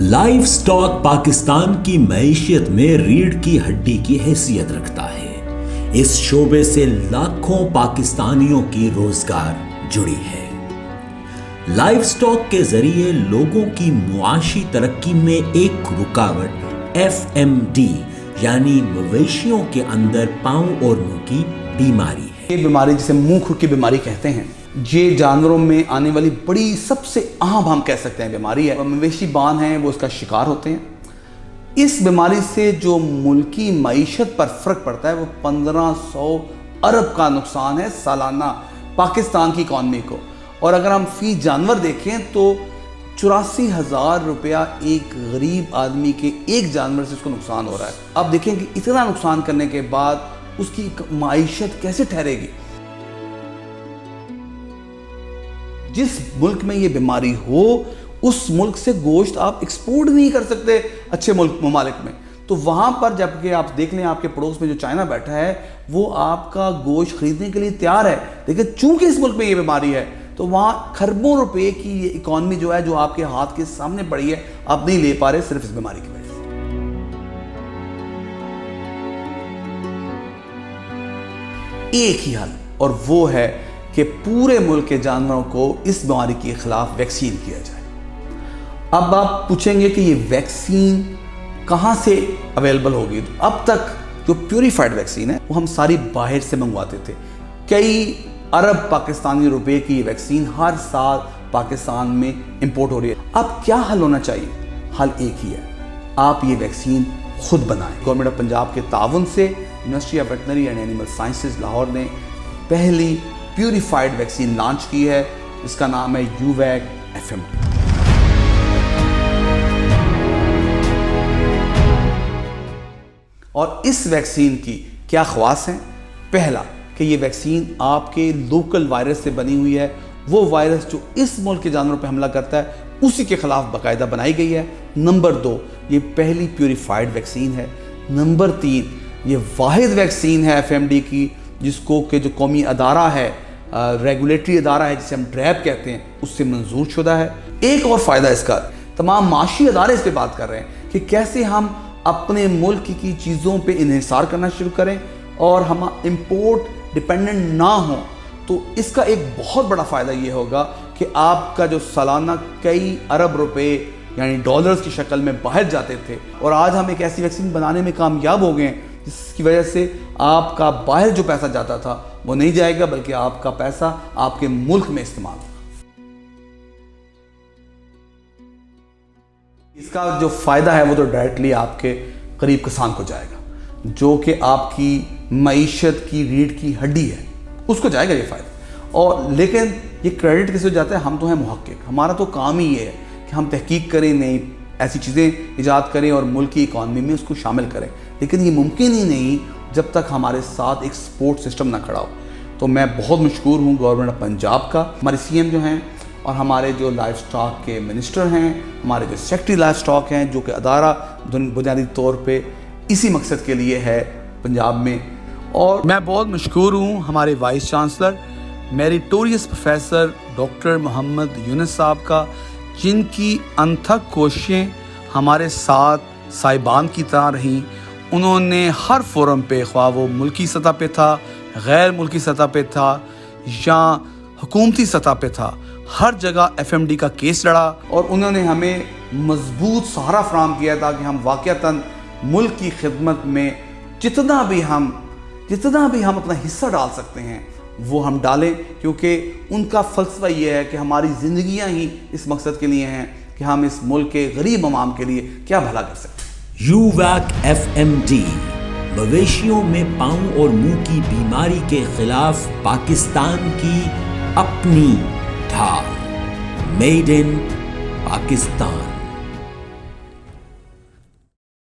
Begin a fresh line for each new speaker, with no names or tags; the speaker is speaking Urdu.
لائف سٹاک پاکستان کی معیشت میں ریڑھ کی ہڈی کی حیثیت رکھتا ہے۔ اس شعبے سے لاکھوں پاکستانیوں کی روزگار جڑی ہے۔ لائف سٹاک کے ذریعے لوگوں کی معاشی ترقی میں ایک رکاوٹ FMD یعنی مویشیوں کے اندر پاؤں اور منہ کی بیماری ہے۔
یہ بیماری جسے منہ کھر کی بیماری کہتے ہیں، یہ جانوروں میں آنے والی بڑی سب سے اہم ہم کہہ سکتے ہیں بیماری ہے۔ مویشی بان ہیں وہ اس کا شکار ہوتے ہیں۔ اس بیماری سے جو ملکی معیشت پر فرق پڑتا ہے وہ 1500 ارب کا نقصان ہے سالانہ پاکستان کی اکانومی کو، اور اگر ہم فی جانور دیکھیں تو 84,000 روپیہ ایک غریب آدمی کے ایک جانور سے اس کو نقصان ہو رہا ہے۔ اب دیکھیں کہ اتنا نقصان کرنے کے بعد اس کی معیشت کیسے ٹھہرے گی۔ جس ملک میں یہ بیماری ہو اس ملک سے گوشت آپ ایکسپورٹ نہیں کر سکتے اچھے ممالک میں، تو وہاں پر جبکہ آپ دیکھ لیں آپ کے پڑوس میں جو چائنا بیٹھا ہے وہ آپ کا گوشت خریدنے کے لیے تیار ہے، لیکن چونکہ اس ملک میں یہ بیماری ہے تو وہاں کھربوں روپے کی یہ اکانومی جو ہے جو آپ کے ہاتھ کے سامنے پڑی ہے آپ نہیں لے پا رہے صرف اس بیماری کی وجہ سے۔ ایک ہی حل، اور وہ ہے کہ پورے ملک کے جانوروں کو اس بیماری کے خلاف ویکسین کیا جائے۔ اب آپ پوچھیں گے کہ یہ ویکسین کہاں سے اویلیبل ہوگی؟ تو اب تک جو پیوریفائڈ ویکسین ہے وہ ہم ساری باہر سے منگواتے تھے۔ کئی ارب پاکستانی روپے کی یہ ویکسین ہر سال پاکستان میں امپورٹ ہو رہی ہے۔ اب کیا حل ہونا چاہیے؟ حل ایک ہی ہے، آپ یہ ویکسین خود بنائیں۔ گورنمنٹ آف پنجاب کے تعاون سے university of veterinary and animal sciences Lahore نے پہلی پیوریفائڈ ویکسین لانچ کی ہے، اس کا نام ہے یوویک FMD۔ اور اس ویکسین کی کیا خواص ہیں؟ پہلا کہ یہ ویکسین آپ کے لوکل وائرس سے بنی ہوئی ہے، وہ وائرس جو اس ملک کے جانوروں پہ حملہ کرتا ہے اسی کے خلاف باقاعدہ بنائی گئی ہے۔ نمبر 2، یہ پہلی پیوریفائڈ ویکسین ہے۔ نمبر 3، یہ واحد ویکسین ہے FMD کی جس کو کہ جو قومی ادارہ ہے، ریگولیٹری ادارہ ہے جسے ہم ڈریب کہتے ہیں، اس سے منظور شدہ ہے۔ ایک اور فائدہ اس کا، تمام معاشی ادارے اس پہ بات کر رہے ہیں کہ کیسے ہم اپنے ملک کی چیزوں پہ انحصار کرنا شروع کریں اور ہم امپورٹ ڈیپینڈنٹ نہ ہوں۔ تو اس کا ایک بہت بڑا فائدہ یہ ہوگا کہ آپ کا جو سالانہ کئی ارب روپے یعنی ڈالرز کی شکل میں باہر جاتے تھے، اور آج ہم ایک ایسی ویکسین بنانے میں کامیاب ہو گئے ہیں جس کی وجہ سے آپ کا باہر جو پیسہ جاتا تھا وہ نہیں جائے گا، بلکہ آپ کا پیسہ آپ کے ملک میں استعمال ہوگا۔ اس کا جو فائدہ ہے وہ تو ڈائریکٹلی آپ کے قریب کسان کو جائے گا جو کہ آپ کی معیشت کی ریڑھ کی ہڈی ہے، اس کو جائے گا یہ فائدہ۔ اور لیکن یہ کریڈٹ کس سے جاتا ہے؟ ہم تو ہیں محقق، ہمارا تو کام ہی یہ ہے کہ ہم تحقیق کریں، نئی ایسی چیزیں ایجاد کریں اور ملکی اکانومی میں اس کو شامل کریں، لیکن یہ ممکن ہی نہیں جب تک ہمارے ساتھ ایک سپورٹ سسٹم نہ کھڑا ہو۔ تو میں بہت مشکور ہوں گورنمنٹ آف پنجاب کا، ہمارے CM جو ہیں اور ہمارے جو لائف سٹاک کے منسٹر ہیں، ہمارے جو سیکٹری لائف سٹاک ہیں جو کہ ادارہ بنیادی طور پہ اسی مقصد کے لیے ہے پنجاب میں۔ اور میں بہت مشکور ہوں ہمارے وائس چانسلر میریٹوریس پروفیسر ڈاکٹر محمد یونس صاحب کا، جن کی انتھک کوششیں ہمارے ساتھ سائبان کی طرح رہیں۔ انہوں نے ہر فورم پہ، خواہ وہ ملکی سطح پہ تھا، غیر ملکی سطح پہ تھا یا حکومتی سطح پہ تھا، ہر جگہ FMD کا کیس لڑا، اور انہوں نے ہمیں مضبوط سہارا فراہم کیا تاکہ ہم واقعتاً ملک کی خدمت میں جتنا بھی ہم اپنا حصہ ڈال سکتے ہیں وہ ہم ڈالیں، کیونکہ ان کا فلسفہ یہ ہے کہ ہماری زندگیاں ہی اس مقصد کے لیے ہیں کہ ہم اس ملک کے غریب عوام کے لیے کیا بھلا کر سکتے ہیں۔
یوویک FMD مویشیوں میں پاؤں اور منہ کی بیماری کے خلاف پاکستان کی اپنی ڈھال، میڈ ان پاکستان۔